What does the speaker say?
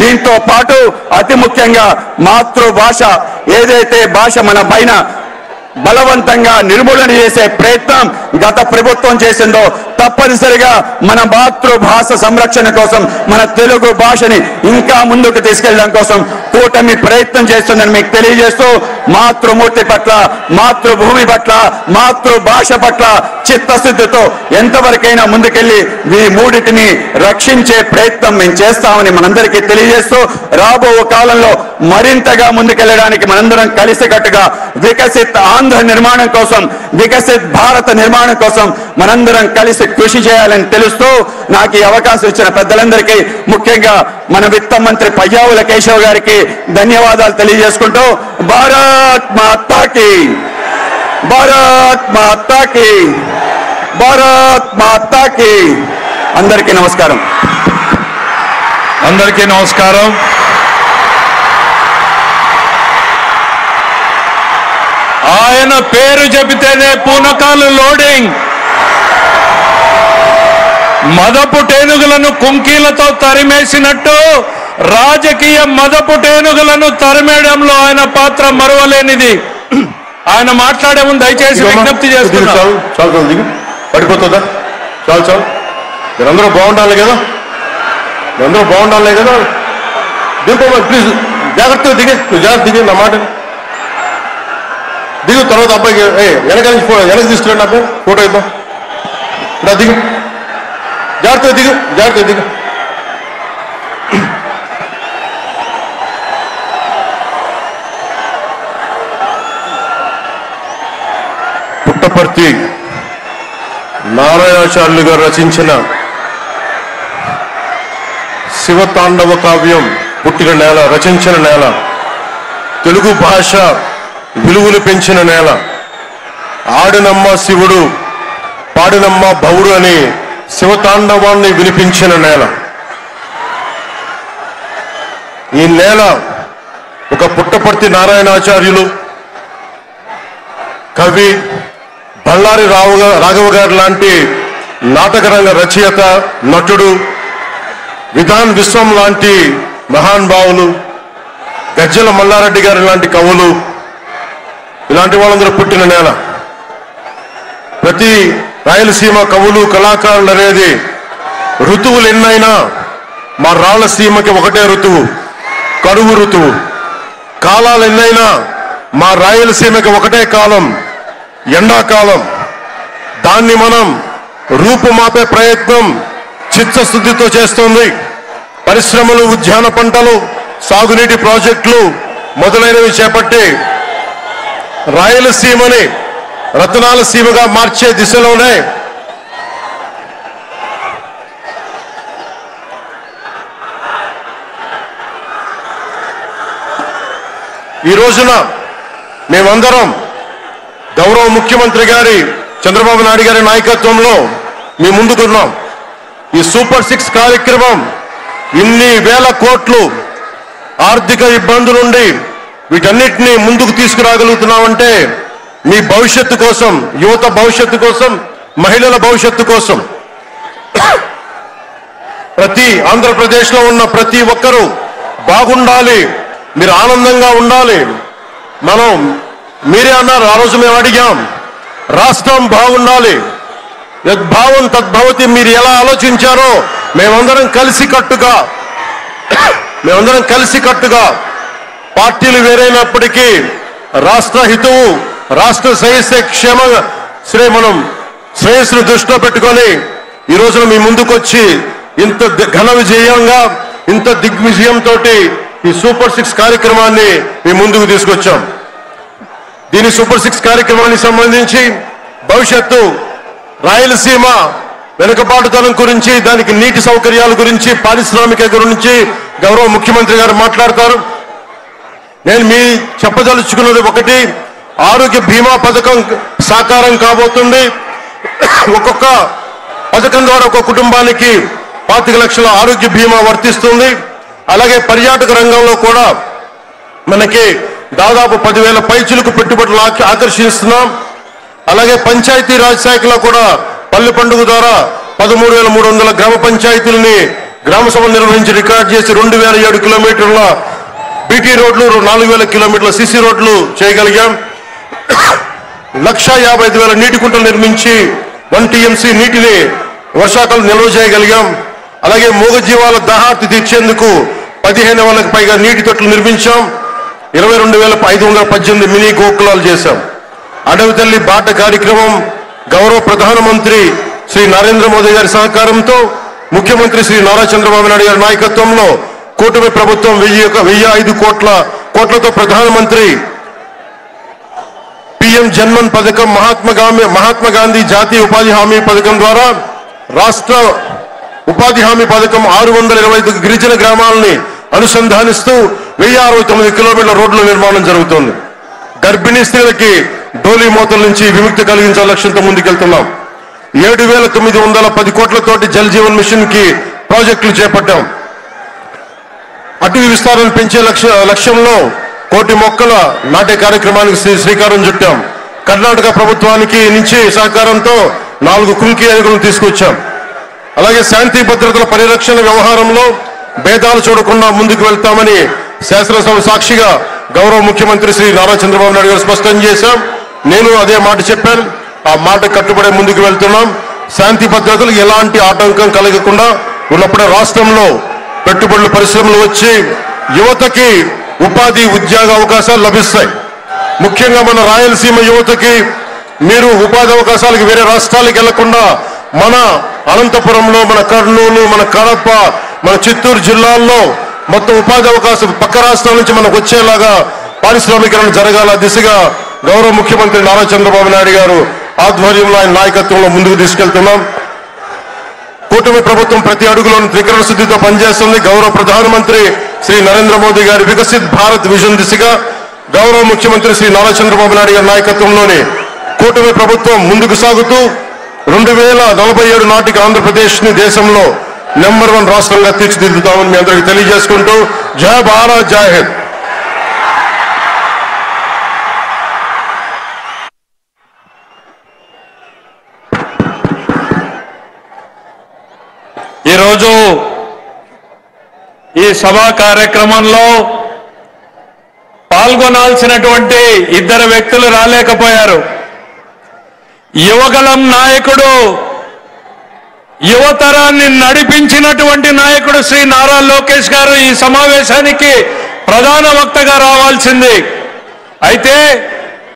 దీంతో పాటు అతి ముఖ్యంగా మాతృభాష ఏదైతే భాష మన పైన బలవంతంగా నిర్మూలన చేసే ప్రయత్నం గత ప్రభుత్వం చేసిందో తప్పనిసరిగా మన మాతృభాష సంరక్షణ కోసం మన తెలుగు భాషని ఇంకా ముందుకు తీసుకెళ్లడం కోసం కూటమి ప్రయత్నం చేస్తుందని మీకు తెలియజేస్తూ మాతృమూర్తి పట్ల మాతృభూమి పట్ల మాతృభాష పట్ల చిత్తశుద్ధితో ఎంతవరకైనా ముందుకెళ్లి ఈ మూడిటిని రక్షించే ప్రయత్నం మేము చేస్తామని మనందరికీ తెలియజేస్తూ రాబో కాలంలో మరింతగా ముందుకెళ్లడానికి మనందరం కలిసికట్టుగా వికసిత్ ఆంధ్ర నిర్మాణం కోసం వికసిత్ భారత నిర్మాణం కోసం మనందరం కలిసి కృషి చేయాలని తెలుస్తూ నాకు ఈ అవకాశం ఇచ్చిన పెద్దలందరికీ ముఖ్యంగా మన విత్త మంత్రి పయ్యావుల కేశవ్ గారికి ధన్యవాదాలు తెలియజేసుకుంటూ భారత్ మాతాకి భారత్ మాతాకి భారత్ మాతాకి అందరికీ నమస్కారం. అందరికీ నమస్కారం. ఆయన పేరు చెబితేనే పూనకాలు లోడింగ్. మదపుటేనుగులను కుంకీలతో తరిమేసినట్టు రాజకీయ మదపుటేనుగులను తరిమేయడంలో ఆయన పాత్ర మరువలేనిది. ఆయన మాట్లాడే ముందు దయచేసి విజ్ఞప్తి చేస్తున్నాను. చాలు దిగు, పడిపోతుందా? చాలు చాలు, మీరందరూ బాగుండాలి కదా, మీరందరూ బాగుండాలి కదా. దిగు ప్లీజ్, జాగ్రత్తగా దిగే, నువ్వు జాగ్రత్త దిగే, నా మాట దిగు. తర్వాత అబ్బాయికి వెనక తీసుకురండి, అబ్బాయి ఫోటో ఇద్దాం. ఇలా దిగు, జాగ్రత్తగా దిగు, జాగ్రత్తగా దిగు. పుట్టపర్తి నారాయణాచార్యులు గారు రచించిన శివతాండవ కావ్యం పుట్టిన నేల, రచించిన నేల, తెలుగు భాష విలువలు పెంచిన నేల, ఆడినమ్మ శివుడు పాడినమ్మ భవుడు అని శివతాండవాన్ని వినిపించిన నేల. ఈ నేల ఒక పుట్టపర్తి నారాయణాచార్యులు, కవి బళ్ళారి రాఘవ గారు లాంటి నాటకరంగ రచయిత, నటుడు, విధాన్ విశ్వం లాంటి మహానుభావులు, గజ్జల మల్లారెడ్డి గారు లాంటి కవులు, ఇలాంటి వాళ్ళందరూ పుట్టిన నేల. ప్రతి రాయలసీమ కవులు కళాకారులు అనేది ఋతువులు ఎన్నైనా మా రాయలసీమకి ఒకటే ఋతువు, కరువు ఋతువు. కాలాలు ఎన్నైనా మా రాయలసీమకి ఒకటే కాలం, ఎండాకాలం. దాన్ని మనం రూపుమాపే ప్రయత్నం చిత్తశుద్ధితో చేస్తుంది. పరిశ్రమలు, ఉద్యాన పంటలు, సాగునీటి ప్రాజెక్టులు మొదలైనవి చేపట్టి రాయలసీమని రతనాల సీమగా మార్చే దిశలోనే ఈ రోజున మేమందరం గౌరవ ముఖ్యమంత్రి గారి చంద్రబాబు నాయుడు గారి నాయకత్వంలో మీ ముందుకున్నాం. ఈ సూపర్ 6 కార్యక్రమం ఇన్ని వేల కోట్లు ఆర్థిక ఇబ్బందులుండి వీటన్నిటినీ ముందుకు తీసుకురాగలుగుతున్నామంటే మీ భవిష్యత్తు కోసం, యువత భవిష్యత్తు కోసం, మహిళల భవిష్యత్తు కోసం, ప్రతి ఆంధ్రప్రదేశ్లో ఉన్న ప్రతి ఒక్కరూ బాగుండాలి, మీరు ఆనందంగా ఉండాలి. మనం మీరే అన్నారు, ఆ రోజు మేము అడిగాం, రాష్ట్రం బాగుండాలి, యద్భావం తద్భవతి. మీరు ఎలా ఆలోచించారో మేమందరం కలిసికట్టుగా పార్టీలు వేరైనప్పటికీ రాష్ట్ర హితువు, రాష్ట్ర మనం శ్రేయస్సును దృష్టిలో పెట్టుకొని ఈ రోజున మీ ముందుకొచ్చి ఇంత ఘన విజయంగా, ఇంత దిగ్విజయంతో ఈ సూపర్ 6 కార్యక్రమాన్ని మీ ముందుకు తీసుకొచ్చాం. దీని సూపర్ 6 కార్యక్రమానికి సంబంధించి భవిష్యత్తు రాయలసీమ వెనుకబాటుతనం గురించి, దానికి నీటి సౌకర్యాల గురించి, పారిశ్రామిక గురించి గౌరవ ముఖ్యమంత్రి గారు మాట్లాడతారు. నేను మీ చెప్పదలుచుకున్నది ఒకటి, ఆరోగ్య బీమా పథకం సాకారం కాబోతుంది. ఒక్కొక్క పథకం ద్వారా ఒక కుటుంబానికి 25 లక్షల ఆరోగ్య బీమా వర్తిస్తుంది. అలాగే పర్యాటక రంగంలో కూడా మనకి దాదాపు 10,000 పైచులకు పెట్టుబడులు ఆకర్షిస్తున్నాం. అలాగే పంచాయతీ రాజ్ శాఖలో కూడా పల్లె పండుగ ద్వారా 13,300 గ్రామ పంచాయతీలని గ్రామ సభలు నిర్వహించి రికార్డు చేసి 2007 కిలోమీటర్ల బీటీ రోడ్లు, 4000 కిలోమీటర్ల సిసి రోడ్లు చేయగలిగాం. 1,55,000 నీటి కుంటలు నిర్మించి 1 TMC నీటిని వర్షాకాలం నిల్వ చేయగలిగాం. అలాగే మూగజీవాల దాహార్తి తీర్చేందుకు 15,000కు పైగా నీటి తొట్లు నిర్మించాం. 22,518 మినీ గోకులాలు చేశాం. అడవి తల్లి బాట కార్యక్రమం గౌరవ ప్రధానమంత్రి శ్రీ నరేంద్ర మోదీ గారి సహకారంతో, ముఖ్యమంత్రి శ్రీ నారా చంద్రబాబు నాయుడు గారి నాయకత్వంలో కూటమి ప్రభుత్వం 1,005 కోట్లతో ప్రధానమంత్రి PM జన్మన్ పథకం, మహాత్మా గాంధీ జాతీయ ఉపాధి హామీ పథకం ద్వారా రాష్ట్ర ఉపాధి హామీ పథకం 625 గిరిజన గ్రామాలని అనుసంధానిస్తూ 1069 కిలోమీటర్ల రోడ్ల నిర్మాణం జరుగుతోంది. గర్భిణీ స్త్రీలకి డోలీ మోతల నుంచి విముక్తి కలిగించాల లక్ష్యంతో ముందుకెళ్తున్నాం. 7,910 కోట్లతోటి జల్ జీవన్ మిషన్ కి ప్రాజెక్టులు చేపట్టాం. అటవీ విస్తారణ పెంచే లక్ష్యంలో 1 కోటి మొక్కల నాటే కార్యక్రమానికి శ్రీకారం చుట్టాం. కర్ణాటక ప్రభుత్వానికి నుంచి సహకారంతో 4 కుంకి ఏనుగులను తీసుకొచ్చాం. అలాగే శాంతి భద్రతల పరిరక్షణ వ్యవహారంలో భేదాలు చూడకుండా ముందుకు వెళ్తామని శాసనసభ సాక్షిగా గౌరవ ముఖ్యమంత్రి శ్రీ నారా చంద్రబాబు నాయుడు గారు స్పష్టం చేశాం. నేను అదే మాట చెప్పాను. ఆ మాట కట్టుబడి ముందుకు వెళ్తున్నాం. శాంతి భద్రతలకు ఎలాంటి ఆటంకం కలగకుండా ఉన్నప్పుడే రాష్ట్రంలో పెట్టుబడులు, పరిశ్రమలు వచ్చి యువతకి ఉపాధి, ఉద్యోగ అవకాశాలు లభిస్తాయి. ముఖ్యంగా మన రాయలసీమ యువతకి మీరు ఉపాధి అవకాశాలకు వేరే రాష్ట్రాలకు వెళ్లకుండా మన అనంతపురంలో, మన కర్నూలు, మన కడప, మన చిత్తూరు జిల్లాల్లో మొత్తం ఉపాధి అవకాశం పక్క రాష్ట్రాల నుంచి మనకు వచ్చేలాగా పారిశ్రామికరణ జరగాల దిశగా గౌరవ ముఖ్యమంత్రి నారా చంద్రబాబు నాయుడు గారు ఆధ్వర్యంలో, ఆయన నాయకత్వంలో ముందుకు తీసుకెళ్తున్నాం. కూటమి ప్రభుత్వం ప్రతి అడుగులోనూ త్రికరణ శుద్ధితో పనిచేస్తుంది. గౌరవ ప్రధానమంత్రి శ్రీ నరేంద్ర మోదీ గారి వికసిత్ భారత్ విజన్ దిశగా గౌరవ ముఖ్యమంత్రి శ్రీ నారా చంద్రబాబు నాయుడు గారి నాయకత్వంలోని కూటమి ప్రభుత్వం ముందుకు సాగుతూ 2047 నాటికి ఆంధ్రప్రదేశ్ ని దేశంలో నెంబర్ 1 రాష్ట్రంగా తీర్చిదిద్దుతామని మీ అందరికీ తెలియజేసుకుంటూ జై భారత్, జై హింద్. ఈరోజు ఈ సభా కార్యక్రమంలో పాల్గొనాల్సినటువంటి 2 వ్యక్తులు రాలేకపోయారు. యువగళం నాయకుడు, యువతరాన్ని నడిపించినటువంటి నాయకుడు శ్రీ నారా లోకేష్ గారు ఈ సమావేశానికి ప్రధాన వక్తగా రావాల్సింది. అయితే